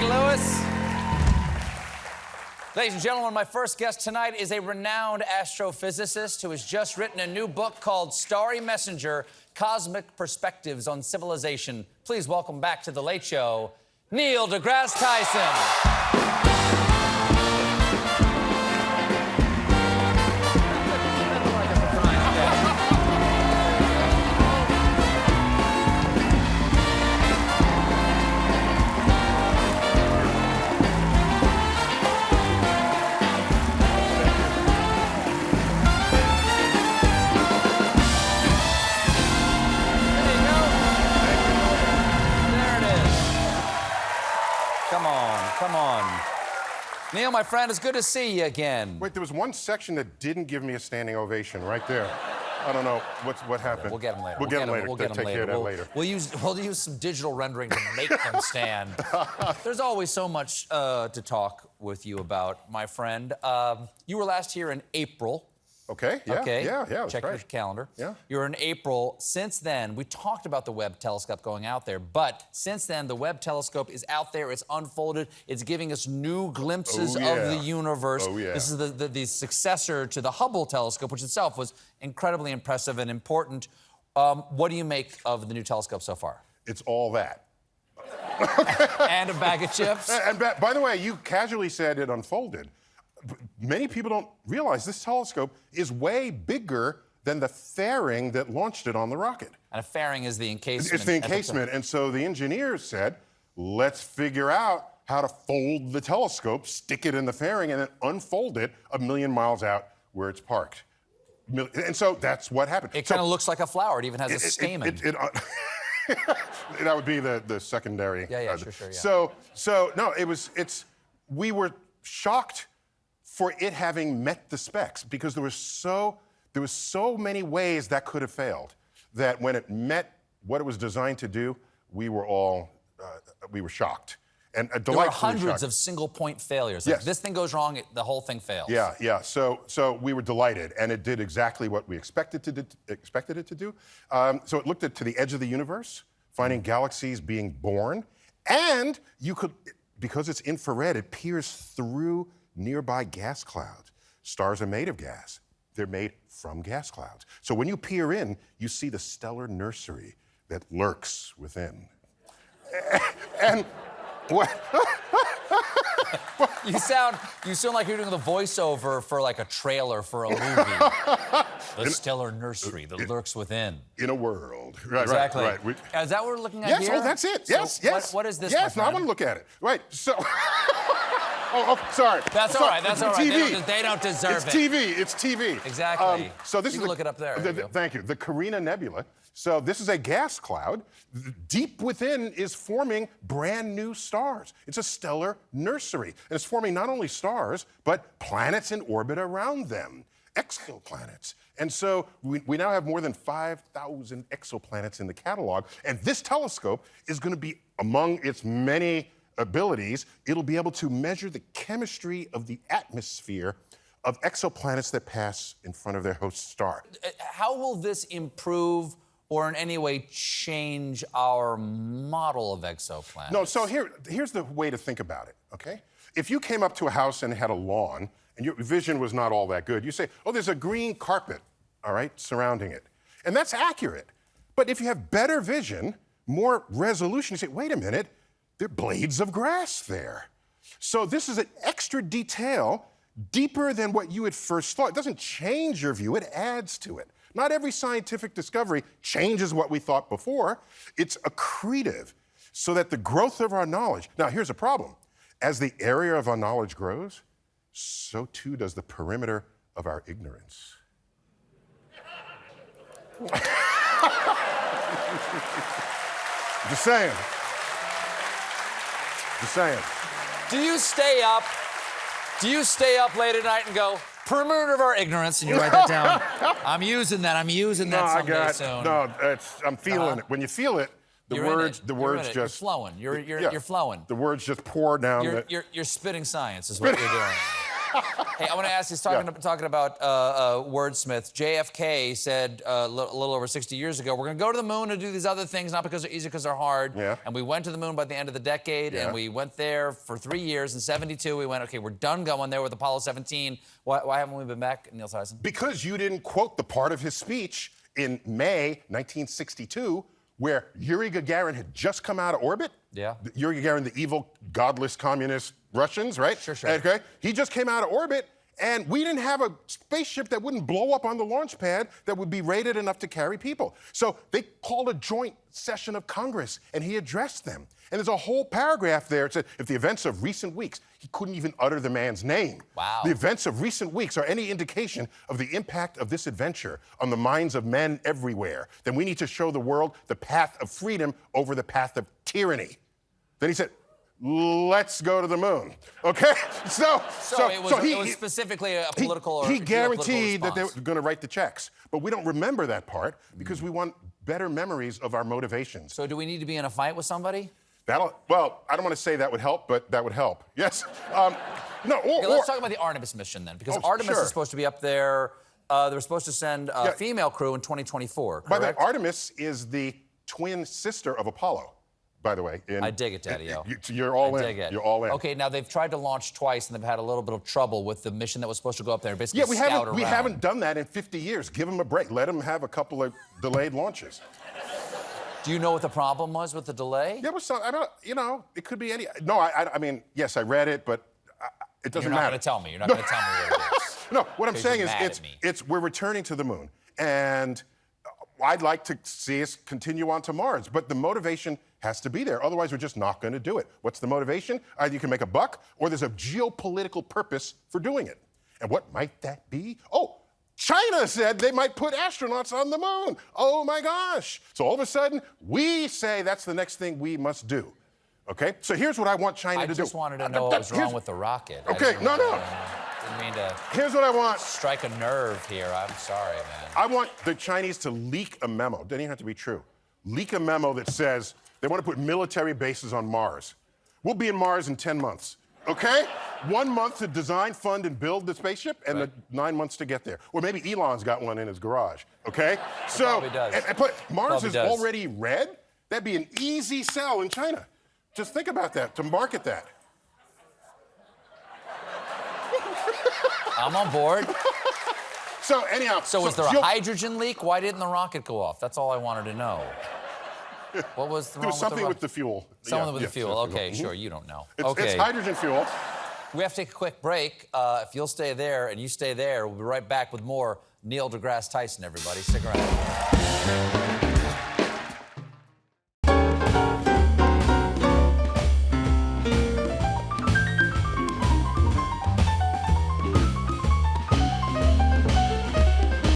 Lewis. Ladies and gentlemen, my first guest tonight is a renowned astrophysicist who has just written a new book called Starry Messenger, Cosmic Perspectives on Civilization. Please welcome back to The Late Show, Neil deGrasse Tyson. Come on. Neil, my friend, it's good to see you again. Wait, there was one section that didn't give me a standing ovation right there. I don't know what happened. We'll get them later. We'll get them later. We'll get them Take later. care of that later. We'll use some digital rendering to make them stand. There's always so much to talk with you about, my friend. You were last here in April. Okay, yeah, okay. Yeah. Check your calendar. Yeah. You're in April. Since then, we talked about the Webb Telescope going out there, but since then, the Webb Telescope is out there, it's unfolded, it's giving us new glimpses of the universe. Oh, yeah. This is the successor to the Hubble Telescope, which itself was incredibly impressive and important. What do you make of the new telescope so far? It's all that. And a bag of chips? And by the way, you casually said it unfolded. Many people don't realize this telescope is way bigger than the fairing that launched it on the rocket. And a fairing is the encasement. It's the encasement, and so the engineers said, let's figure out how to fold the telescope, stick it in the fairing, and then unfold it 1,000,000 miles out where it's parked. And so that's what happened. It kind of looks like a flower. It even has a stamen. That would be the secondary. Yeah, sure, yeah. So no, we were shocked for it having met the specs because there was so many ways that could have failed that when it met what it was designed to do, we were shocked and delightfully there were hundreds shocked. of single-point failures. Yes. Like, this thing goes wrong, the whole thing fails. Yeah. So we were delighted, and it did exactly what we expected it to do. So it looked to the edge of the universe, finding galaxies being born, and because it's infrared, it peers through nearby gas clouds. Stars are made of gas. They're made from gas clouds. So when you peer in, you see the stellar nursery that lurks within. And what? You sound like you're doing the voiceover for like a trailer for a movie. The stellar nursery that lurks within. In a world. Right, exactly. Right. Is that what we're looking at yes, here? Yes, that's it. So Yes. What is this, Yes, my now I friend? want to look at it. Right, so... sorry. That's all right. TV. They don't deserve it. It's TV. Exactly. So this you is can look it up there. Thank you. The Carina Nebula. So this is a gas cloud. Deep within is forming brand new stars. It's a stellar nursery. And it's forming not only stars, but planets in orbit around them, exoplanets. And so we now have more than 5,000 exoplanets in the catalog. And this telescope is going to be, among its many abilities, it'll be able to measure the chemistry of the atmosphere of exoplanets that pass in front of their host star. How will this improve or in any way change our model of exoplanets? No, so here's the way to think about it, okay? If you came up to a house and had a lawn and your vision was not all that good, you say, oh, there's a green carpet, all right, surrounding it. And that's accurate. But if you have better vision, more resolution, you say, wait a minute, there are blades of grass there. So this is an extra detail, deeper than what you had first thought. It doesn't change your view, it adds to it. Not every scientific discovery changes what we thought before. It's accretive, so that the growth of our knowledge... Now, here's a problem. As the area of our knowledge grows, so too does the perimeter of our ignorance. Just saying. Just saying. Do you stay up late at night and go, perimeter of our ignorance, and you write that down? I'm using that someday soon. No, I'm feeling it. When you feel it, the words just... You're flowing. You're flowing. The words just pour down. You're spitting science is what you're doing. Hey, I want to ask you, talking about wordsmiths. JFK said a little over 60 years ago, we're going to go to the moon and do these other things, not because they're easy, because they're hard. Yeah. And we went to the moon by the end of the decade, and we went there for 3 years. In 72, we went, okay, we're done going there with Apollo 17. Why haven't we been back, Neil Tyson? Because you didn't quote the part of his speech in May 1962 where Yuri Gagarin had just come out of orbit. Yeah. Yuri Gagarin, the evil, godless communist Russians, right? Sure. Okay. He just came out of orbit, and we didn't have a spaceship that wouldn't blow up on the launch pad that would be rated enough to carry people. So they called a joint session of Congress, and he addressed them. And there's a whole paragraph there. It said, if the events of recent weeks, he couldn't even utter the man's name. Wow. The events of recent weeks are any indication of the impact of this adventure on the minds of men everywhere, then we need to show the world the path of freedom over the path of tyranny. Then he said, let's go to the moon. Okay? So it was specifically a political He guaranteed that they response. were going to write the checks. But we don't remember that part because we want better memories of our motivations. So do we need to be in a fight with somebody? Well, I don't want to say that would help, but that would help. Yes. Let's talk about the Artemis mission then, because Artemis is supposed to be up there. They were supposed to send a female crew in 2024, correct? By the way, Artemis is the twin sister of Apollo, by the way. I dig it, Daddy-O. You're all in. I dig it. You're all in. Okay, now they've tried to launch twice, and they've had a little bit of trouble with the mission that was supposed to go up there. Basically, we haven't done that in 50 years. Give them a break. Let them have a couple of delayed launches. Do you know what the problem was with the delay? There was some, it could be any. No, I mean, yes, I read it, but it doesn't matter. You're not going to tell me. You're not going to tell me what it is. No, what I'm saying is we're returning to the moon, and I'd like to see us continue on to Mars, but the motivation has to be there. Otherwise, we're just not going to do it. What's the motivation? Either you can make a buck, or there's a geopolitical purpose for doing it. And what might that be? Oh, China said they might put astronauts on the moon. Oh my gosh. So all of a sudden, we say that's the next thing we must do. Okay? So here's what I want China to do. I just wanted to know what was wrong with the rocket. Okay, no. Didn't mean to Here's what I want. strike a nerve here. I'm sorry, man. I want the Chinese to leak a memo. Doesn't even have to be true. Leak a memo that says they want to put military bases on Mars. We'll be in Mars in 10 months. Okay? 1 month to design, fund, and build the spaceship, and the 9 months to get there. Or maybe Elon's got one in his garage. Okay? Probably does. But Mars Probably is does. already red. That'd be an easy sell in China. Just think about that, to market that. I'm on board. So anyhow. So was there a hydrogen leak? Why didn't the rocket go off? That's all I wanted to know. What was wrong There was something with the fuel. Something with the fuel. Okay, sure, you don't know. It's hydrogen fuel. We have to take a quick break. If you'll stay there and you stay there, we'll be right back with more Neil deGrasse Tyson, everybody. Stick around.